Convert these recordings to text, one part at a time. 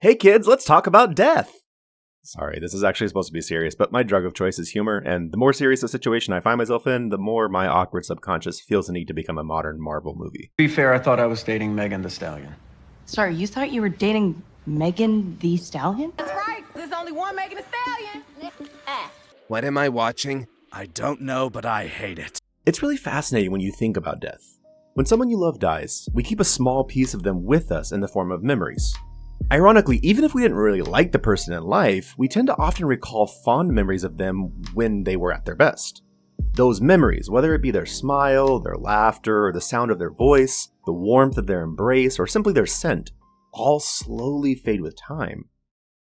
Hey kids, let's talk about death! Sorry, this is actually supposed to be serious, but my drug of choice is humor, and the more serious a situation I find myself in, the more my awkward subconscious feels the need to become a modern Marvel movie. To be fair, I thought I was dating Megan Thee Stallion. Sorry, you thought you were dating Megan Thee Stallion? That's right. There's only one Megan Thee Stallion. What am I watching? I don't know, but I hate it. It's really fascinating when you think about death. When someone you love dies, we keep a small piece of them with us in the form of memories. Ironically, even if we didn't really like the person in life, we tend to often recall fond memories of them when they were at their best. Those memories, whether it be their smile, their laughter, or the sound of their voice, the warmth of their embrace, or simply their scent, all slowly fade with time.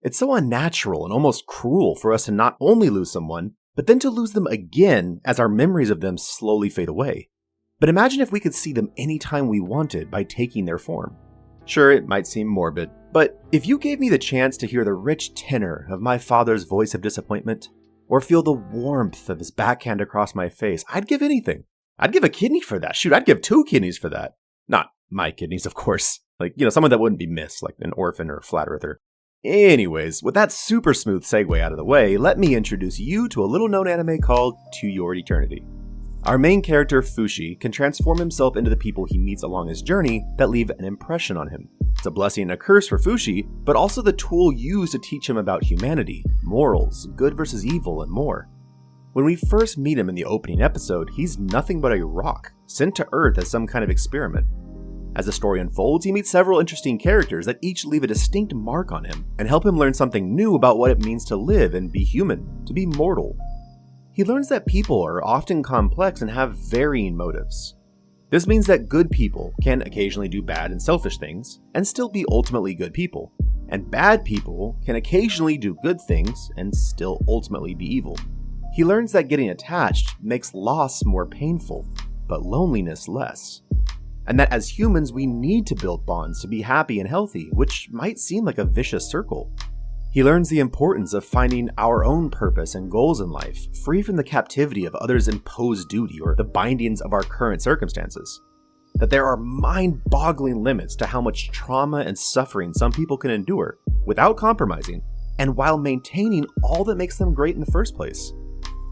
It's so unnatural and almost cruel for us to not only lose someone, but then to lose them again as our memories of them slowly fade away. But imagine if we could see them anytime we wanted by taking their form. Sure, it might seem morbid, but if you gave me the chance to hear the rich tenor of my father's voice of disappointment, or feel the warmth of his backhand across my face, I'd give anything. I'd give a kidney for that. Shoot, I'd give 2 kidneys for that. Not my kidneys, of course. Someone that wouldn't be missed, like an orphan or a flat earther. Anyways, with that super smooth segue out of the way, let me introduce you to a little known anime called To Your Eternity. Our main character, Fushi, can transform himself into the people he meets along his journey that leave an impression on him. It's a blessing and a curse for Fushi, but also the tool used to teach him about humanity, morals, good versus evil, and more. When we first meet him in the opening episode, he's nothing but a rock, sent to Earth as some kind of experiment. As the story unfolds, he meets several interesting characters that each leave a distinct mark on him and help him learn something new about what it means to live and be human, to be mortal. He learns that people are often complex and have varying motives. This means that good people can occasionally do bad and selfish things and still be ultimately good people, and bad people can occasionally do good things and still ultimately be evil. He learns that getting attached makes loss more painful, but loneliness less. And that as humans we need to build bonds to be happy and healthy, which might seem like a vicious circle. He learns the importance of finding our own purpose and goals in life, free from the captivity of others' imposed duty or the bindings of our current circumstances. That there are mind-boggling limits to how much trauma and suffering some people can endure without compromising, and while maintaining all that makes them great in the first place.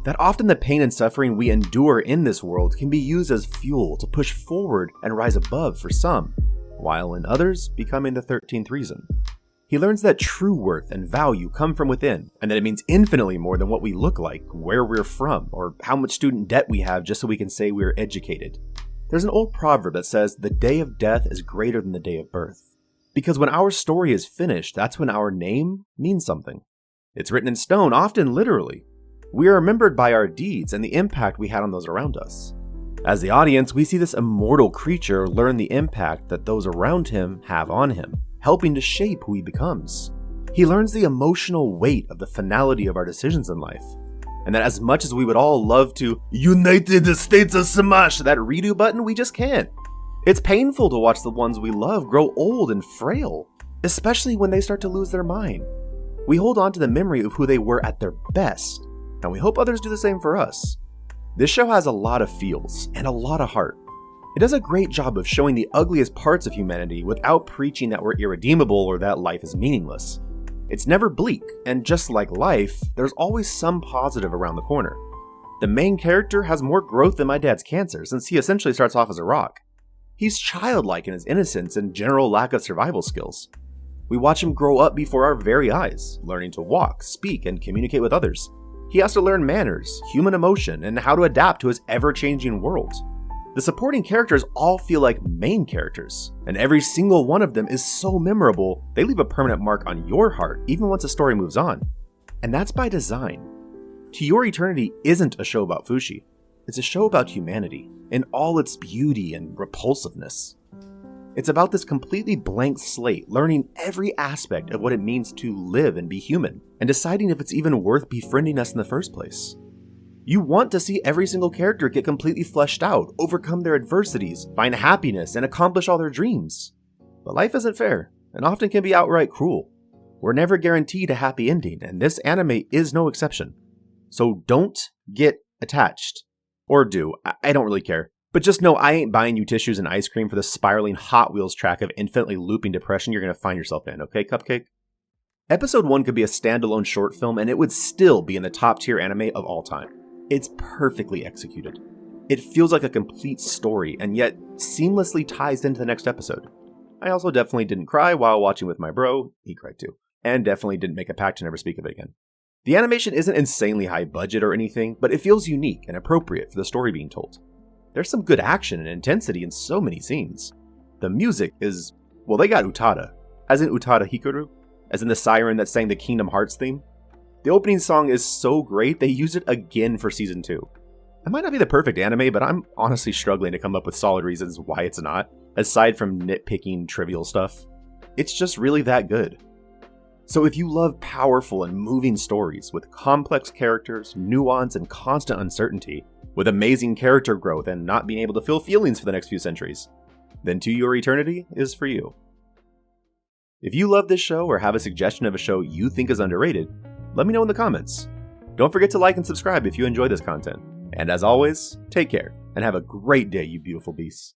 That often the pain and suffering we endure in this world can be used as fuel to push forward and rise above for some, while in others becoming the 13th reason. He learns that true worth and value come from within, and that it means infinitely more than what we look like, where we're from, or how much student debt we have just so we can say we're educated. There's an old proverb that says, the day of death is greater than the day of birth. Because when our story is finished, that's when our name means something. It's written in stone, often literally. We are remembered by our deeds and the impact we had on those around us. As the audience, we see this immortal creature learn the impact that those around him have on him, helping to shape who he becomes. He learns the emotional weight of the finality of our decisions in life, and that as much as we would all love to United States of smash that redo button, we just can't. It's painful to watch the ones we love grow old and frail, especially when they start to lose their mind. We hold on to the memory of who they were at their best, and we hope others do the same for us. This show has a lot of feels and a lot of heart. It does a great job of showing the ugliest parts of humanity without preaching that we're irredeemable or that life is meaningless. It's never bleak, and just like life, there's always some positive around the corner. The main character has more growth than my dad's cancer, since he essentially starts off as a rock. He's childlike in his innocence and general lack of survival skills. We watch him grow up before our very eyes, learning to walk, speak, and communicate with others. He has to learn manners, human emotion, and how to adapt to his ever-changing world. The supporting characters all feel like main characters, and every single one of them is so memorable, they leave a permanent mark on your heart even once the story moves on. And that's by design. To Your Eternity isn't a show about Fushi. It's a show about humanity, in all its beauty and repulsiveness. It's about this completely blank slate learning every aspect of what it means to live and be human, and deciding if it's even worth befriending us in the first place. You want to see every single character get completely fleshed out, overcome their adversities, find happiness, and accomplish all their dreams. But life isn't fair, and often can be outright cruel. We're never guaranteed a happy ending, and this anime is no exception. So don't get attached. Or do, I don't really care. But just know I ain't buying you tissues and ice cream for the spiraling Hot Wheels track of infinitely looping depression you're going to find yourself in, okay, Cupcake? Episode 1 could be a standalone short film and it would still be in the top tier anime of all time. It's perfectly executed. It feels like a complete story and yet seamlessly ties into the next episode. I also definitely didn't cry while watching with my bro, he cried too, and definitely didn't make a pact to never speak of it again. The animation isn't insanely high budget or anything, but it feels unique and appropriate for the story being told. There's some good action and intensity in so many scenes. The music is, well, they got Utada, as in Utada Hikaru, as in the siren that sang the Kingdom Hearts theme. The opening song is so great they used it again for season 2. It might not be the perfect anime, but I'm honestly struggling to come up with solid reasons why it's not, aside from nitpicking trivial stuff. It's just really that good. So if you love powerful and moving stories with complex characters, nuance, and constant uncertainty, with amazing character growth and not being able to feel feelings for the next few centuries, then To Your Eternity is for you. If you love this show or have a suggestion of a show you think is underrated, let me know in the comments. Don't forget to like and subscribe if you enjoy this content. And as always, take care and have a great day, you beautiful beasts.